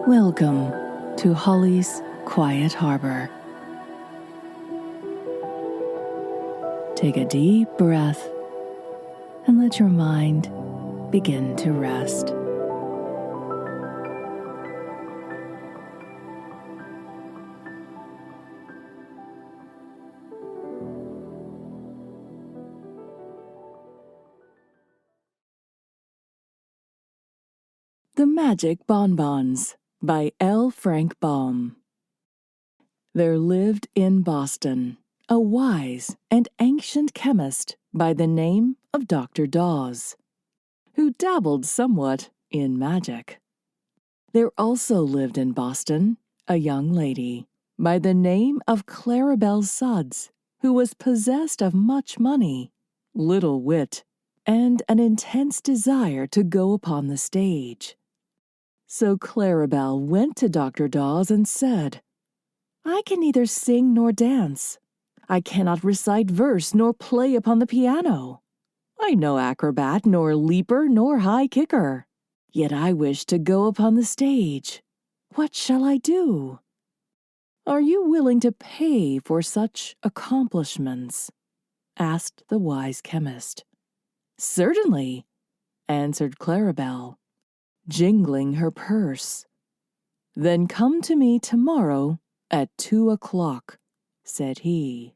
Welcome to Holly's Quiet Harbor. Take a deep breath and let your mind begin to rest. The Magic Bonbons by L. Frank Baum. There lived in Boston a wise and ancient chemist by the name of Dr. Daws, who dabbled somewhat in magic. There also lived in Boston a young lady by the name of Claribel Sudds, who was possessed of much money, little wit, and an intense desire to go upon the stage. So Claribel went to Dr. Daws and said, "I can neither sing nor dance. I cannot recite verse nor play upon the piano. I'm no acrobat, nor leaper, nor high kicker. Yet I wish to go upon the stage. What shall I do?" "Are you willing to pay for such accomplishments?" asked the wise chemist. "Certainly," answered Claribel, jingling her purse. "Then come to me tomorrow at 2 o'clock," said he.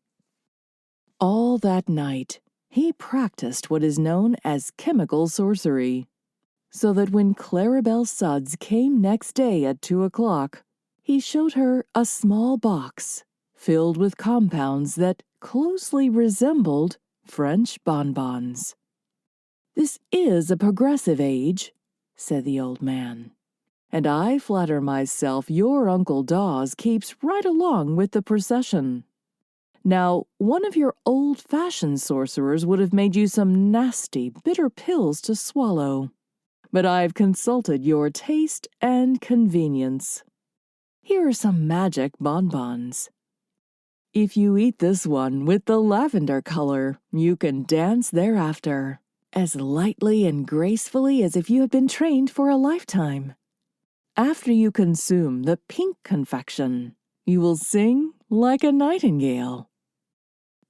All that night he practiced what is known as chemical sorcery, so that when Claribel Sudds came next day at 2 o'clock, he showed her a small box filled with compounds that closely resembled French bonbons. "This is a progressive age," said the old man, "and I flatter myself your Uncle Daws keeps right along with the procession. Now, one of your old-fashioned sorcerers would have made you some nasty, bitter pills to swallow, but I've consulted your taste and convenience. Here are some magic bonbons. If you eat this one with the lavender color, you can dance thereafter, as lightly and gracefully as if you had been trained for a lifetime. After you consume the pink confection, you will sing like a nightingale.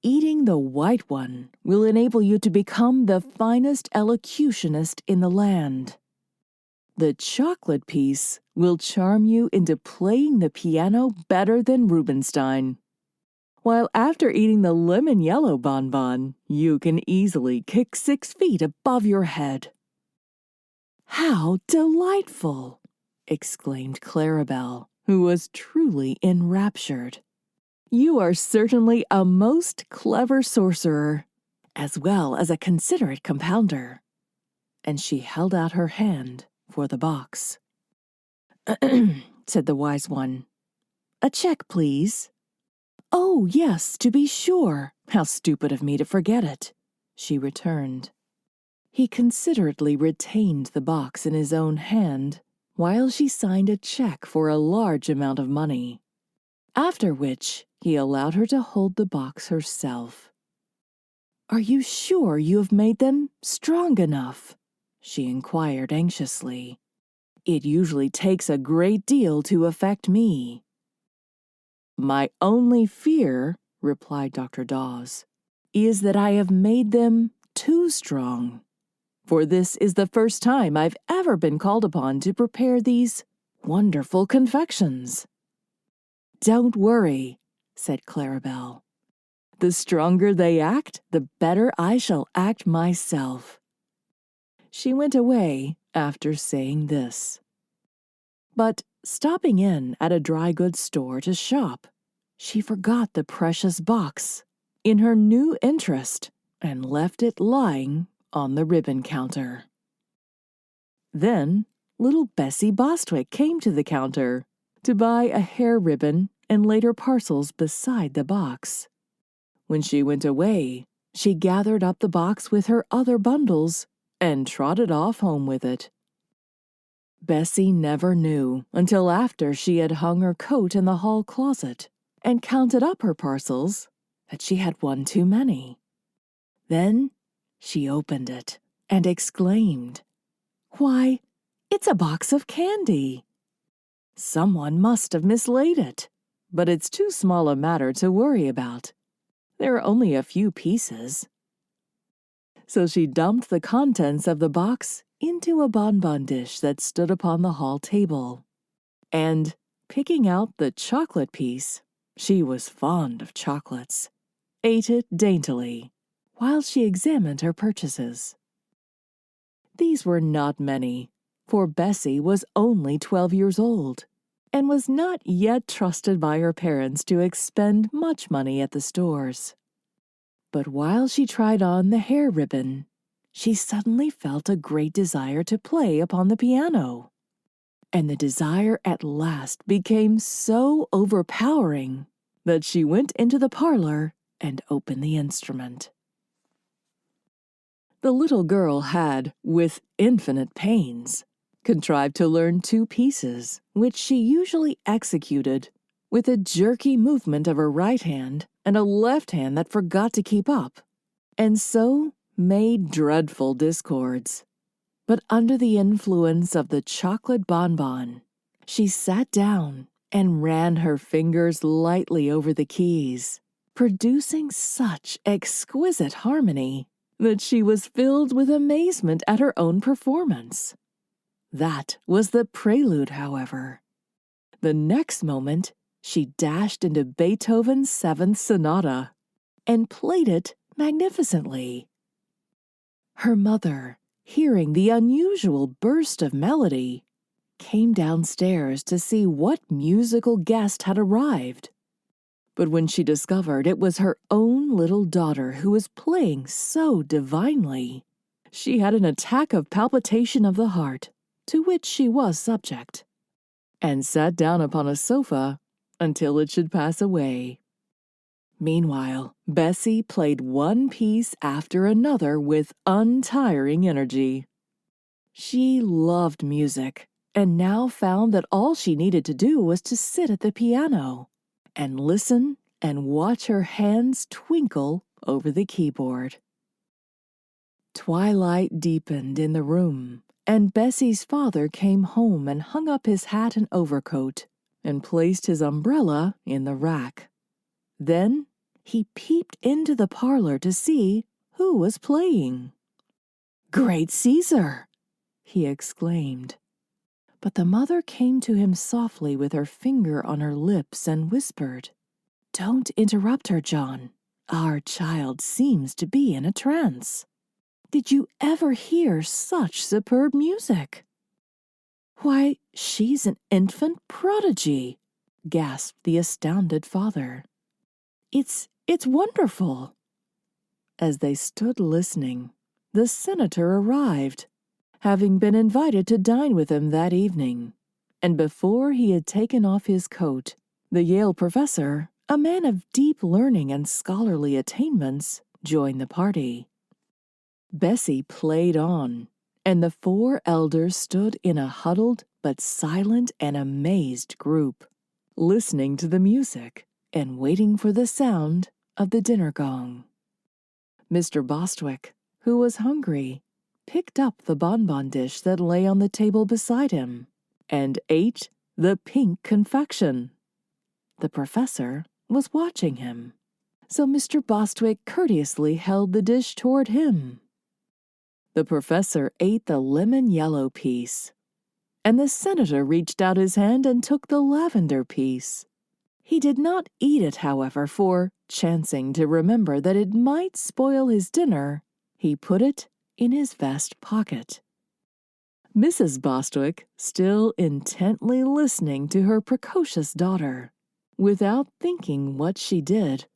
Eating the white one will enable you to become the finest elocutionist in the land. The chocolate piece will charm you into playing the piano better than Rubinstein. While after eating the lemon yellow bonbon, you can easily kick 6 feet above your head." "How delightful!" exclaimed Claribel, who was truly enraptured. "You are certainly a most clever sorcerer, as well as a considerate compounder." And she held out her hand for the box. said the wise one. "A check, please." "Oh, yes, to be sure. How stupid of me to forget it," she returned. He considerately retained the box in his own hand, while she signed a check for a large amount of money, after which he allowed her to hold the box herself. "Are you sure you have made them strong enough?" she inquired anxiously. "It usually takes a great deal to affect me." "My only fear," replied Dr. Daws, "is that I have made them too strong. For this is the first time I've ever been called upon to prepare these wonderful confections." "Don't worry," said Claribel. "The stronger they act, the better I shall act myself." She went away after saying this. But stopping in at a dry goods store to shop, she forgot the precious box in her new interest and left it lying on the ribbon counter. Then little Bessie Bostwick came to the counter to buy a hair ribbon and laid her parcels beside the box. When she went away, she gathered up the box with her other bundles and trotted off home with it. Bessie never knew until after she had hung her coat in the hall closet and counted up her parcels that she had one too many. Then she opened it and exclaimed, "Why, it's a box of candy!" Someone must have mislaid it, but it's too small a matter to worry about. There are only a few pieces. So she dumped the contents of the box into a bonbon dish that stood upon the hall table. And, picking out the chocolate piece, she was fond of chocolates, ate it daintily, while she examined her purchases. These were not many, for Bessie was only 12 years old, and was not yet trusted by her parents to expend much money at the stores. But while she tried on the hair ribbon, she suddenly felt a great desire to play upon the piano. And the desire at last became so overpowering that she went into the parlor and opened the instrument. The little girl had, with infinite pains, contrived to learn 2 pieces, which she usually executed with a jerky movement of her right hand and a left hand that forgot to keep up, and so made dreadful discords. But under the influence of the chocolate bonbon, she sat down and ran her fingers lightly over the keys, producing such exquisite harmony that she was filled with amazement at her own performance. That was the prelude, however. The next moment, she dashed into Beethoven's 7th Sonata and played it magnificently. Her mother, hearing the unusual burst of melody, came downstairs to see what musical guest had arrived. But when she discovered it was her own little daughter who was playing so divinely, she had an attack of palpitation of the heart, to which she was subject, and sat down upon a sofa until it should pass away. Meanwhile, Bessie played one piece after another with untiring energy. She loved music, and now found that all she needed to do was to sit at the piano and listen and watch her hands twinkle over the keyboard. Twilight deepened in the room, and Bessie's father came home and hung up his hat and overcoat and placed his umbrella in the rack. Then he peeped into the parlor to see who was playing. "Great Caesar!" he exclaimed. But the mother came to him softly with her finger on her lips and whispered, "Don't interrupt her, John. Our child seems to be in a trance. Did you ever hear such superb music?" "Why, she's an infant prodigy," gasped the astounded father. It's wonderful." As they stood listening, the senator arrived, having been invited to dine with him that evening, and before he had taken off his coat, the Yale professor, a man of deep learning and scholarly attainments, joined the party. Bessie played on, and the 4 elders stood in a huddled but silent and amazed group, listening to the music and waiting for the sound of the dinner gong. Mr. Bostwick, who was hungry, picked up the bonbon dish that lay on the table beside him and ate the pink confection. The professor was watching him, so Mr. Bostwick courteously held the dish toward him. The professor ate the lemon-yellow piece, and the senator reached out his hand and took the lavender piece. He did not eat it, however, for, chancing to remember that it might spoil his dinner, he put it in his vest pocket. Mrs. Bostwick, still intently listening to her precocious daughter, without thinking what she did,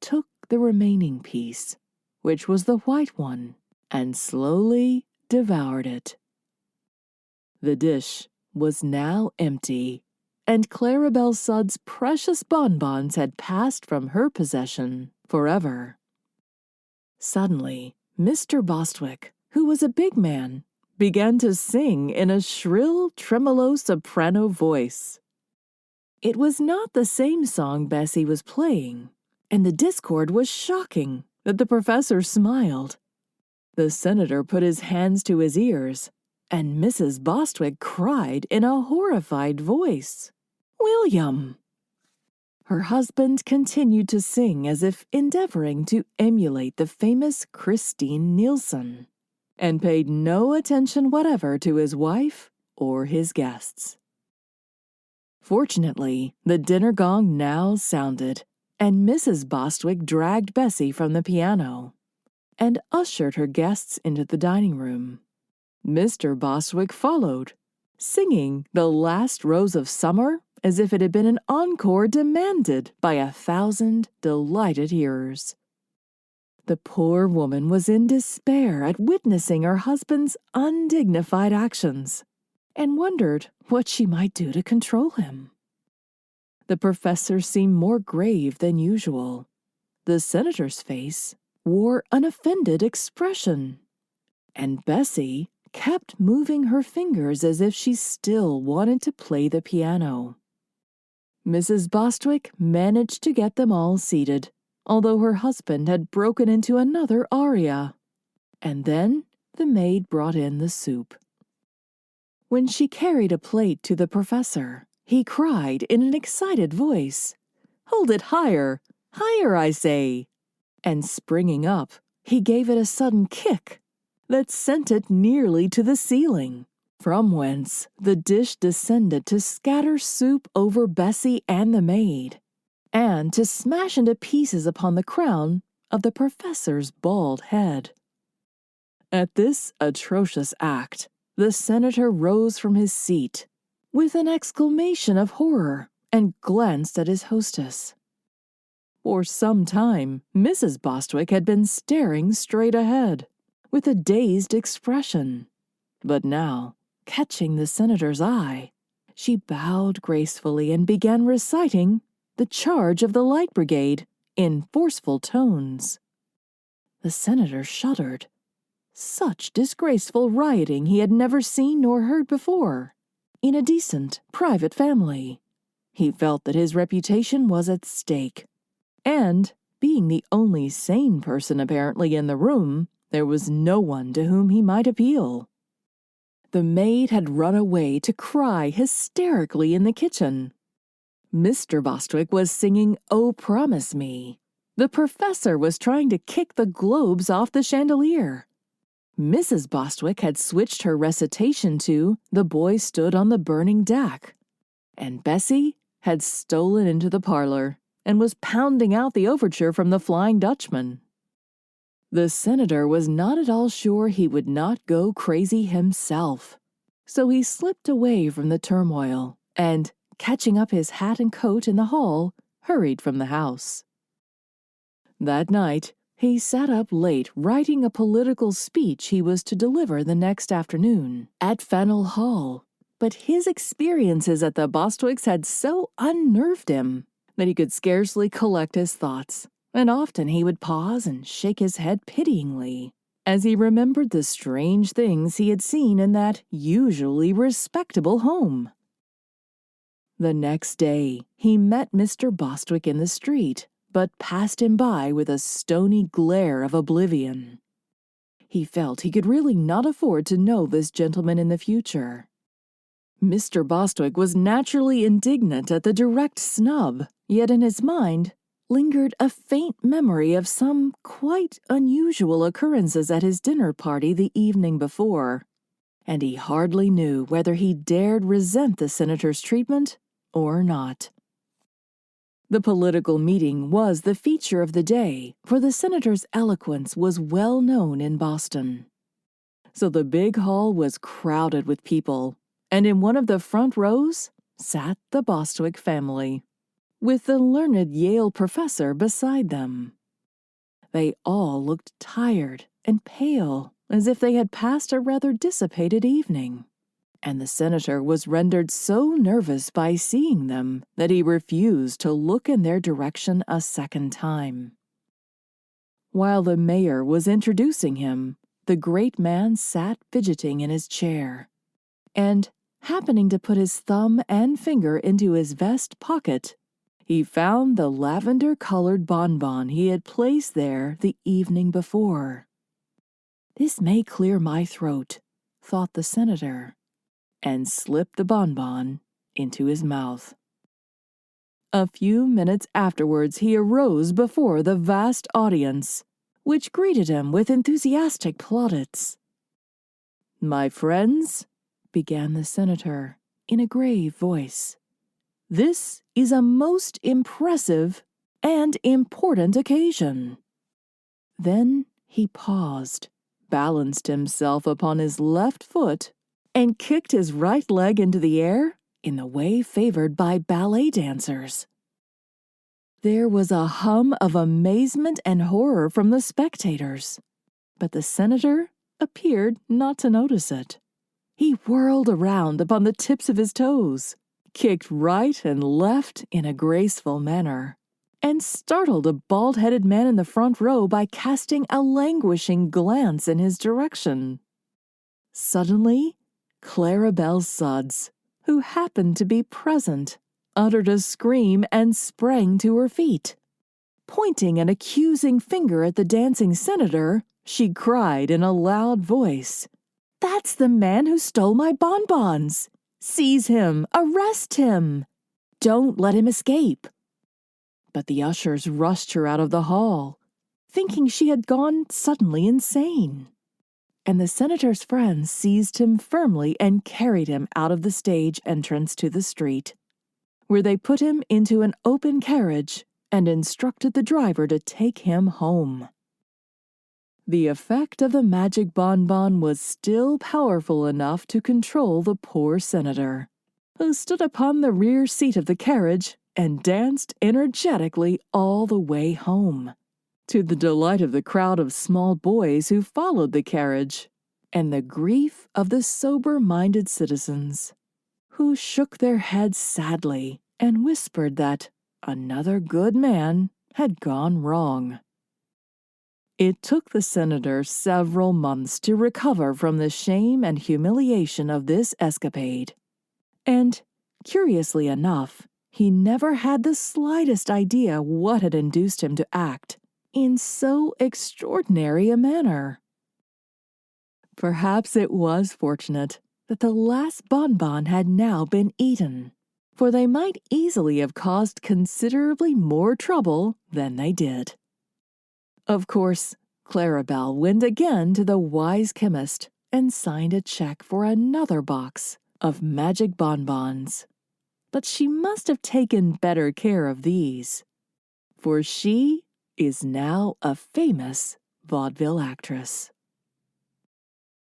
took the remaining piece, which was the white one, and slowly devoured it. The dish was now empty, and Claribel Sudds' precious bonbons had passed from her possession forever. Suddenly, Mr. Bostwick, who was a big man, began to sing in a shrill, tremolo soprano voice. It was not the same song Bessie was playing, and the discord was shocking that the professor smiled. The senator put his hands to his ears, and Mrs. Bostwick cried in a horrified voice, "William!" Her husband continued to sing as if endeavoring to emulate the famous Christine Nielsen, and paid no attention whatever to his wife or his guests. Fortunately, the dinner gong now sounded, and Mrs. Bostwick dragged Bessie from the piano and ushered her guests into the dining room. Mr. Bostwick followed, singing "The Last Rose of Summer" as if it had been an encore demanded by 1,000 delighted hearers. The poor woman was in despair at witnessing her husband's undignified actions, and wondered what she might do to control him. The professor seemed more grave than usual. The senator's face wore an offended expression, and Bessie kept moving her fingers as if she still wanted to play the piano. Mrs. Bostwick managed to get them all seated, although her husband had broken into another aria. And then the maid brought in the soup. When she carried a plate to the professor, he cried in an excited voice, "Hold it higher! Higher, I say!" And springing up, he gave it a sudden kick that sent it nearly to the ceiling, from whence the dish descended to scatter soup over Bessie and the maid, and to smash into pieces upon the crown of the professor's bald head. At this atrocious act, the senator rose from his seat with an exclamation of horror and glanced at his hostess. For some time, Mrs. Bostwick had been staring straight ahead, with a dazed expression, but now, catching the senator's eye, she bowed gracefully and began reciting "The Charge of the Light Brigade" in forceful tones. The senator shuddered. Such disgraceful rioting he had never seen nor heard before, in a decent, private family. He felt that his reputation was at stake, and, being the only sane person apparently in the room, there was no one to whom he might appeal. The maid had run away to cry hysterically in the kitchen. Mr. Bostwick was singing "Oh, Promise Me." The professor was trying to kick the globes off the chandelier. Mrs. Bostwick had switched her recitation to "The Boy Stood on the Burning Deck," and Bessie had stolen into the parlor and was pounding out the overture from the Flying Dutchman. The senator was not at all sure he would not go crazy himself, so he slipped away from the turmoil and, catching up his hat and coat in the hall, hurried from the house. That night, he sat up late writing a political speech he was to deliver the next afternoon at Faneuil Hall, but his experiences at the Bostwicks had so unnerved him that he could scarcely collect his thoughts, and often he would pause and shake his head pityingly as he remembered the strange things he had seen in that usually respectable home. The next day, he met Mr. Bostwick in the street, but passed him by with a stony glare of oblivion. He felt he could really not afford to know this gentleman in the future. Mr. Bostwick was naturally indignant at the direct snub, yet in his mind lingered a faint memory of some quite unusual occurrences at his dinner party the evening before, and he hardly knew whether he dared resent the senator's treatment or not. The political meeting was the feature of the day, for the senator's eloquence was well known in Boston. So the big hall was crowded with people, and in one of the front rows sat the Bostwick family, with the learned Yale professor beside them. They all looked tired and pale, as if they had passed a rather dissipated evening, and the senator was rendered so nervous by seeing them that he refused to look in their direction a second time. While the mayor was introducing him, the great man sat fidgeting in his chair, and, happening to put his thumb and finger into his vest pocket, he found the lavender-colored bonbon he had placed there the evening before. "This may clear my throat," thought the senator, and slipped the bonbon into his mouth. A few minutes afterwards he arose before the vast audience, which greeted him with enthusiastic plaudits. "My friends," began the senator in a grave voice, "this is a most impressive and important occasion." Then he paused, balanced himself upon his left foot, and kicked his right leg into the air in the way favored by ballet dancers. There was a hum of amazement and horror from the spectators, but the senator appeared not to notice it. He whirled around upon the tips of his toes, kicked right and left in a graceful manner, and startled a bald-headed man in the front row by casting a languishing glance in his direction. Suddenly, Claribel Sudds, who happened to be present, uttered a scream and sprang to her feet. Pointing an accusing finger at the dancing senator, she cried in a loud voice, "That's the man who stole my bonbons! Seize him! Arrest him! Don't let him escape!" But the ushers rushed her out of the hall, thinking she had gone suddenly insane. And the senator's friends seized him firmly and carried him out of the stage entrance to the street, where they put him into an open carriage and instructed the driver to take him home. The effect of the magic bonbon was still powerful enough to control the poor senator, who stood upon the rear seat of the carriage and danced energetically all the way home, to the delight of the crowd of small boys who followed the carriage, and the grief of the sober-minded citizens, who shook their heads sadly and whispered that another good man had gone wrong. It took the senator several months to recover from the shame and humiliation of this escapade, and, curiously enough, he never had the slightest idea what had induced him to act in so extraordinary a manner. Perhaps it was fortunate that the last bonbon had now been eaten, for they might easily have caused considerably more trouble than they did. Of course, Claribel went again to the wise chemist and signed a check for another box of magic bonbons. But she must have taken better care of these, for she is now a famous vaudeville actress.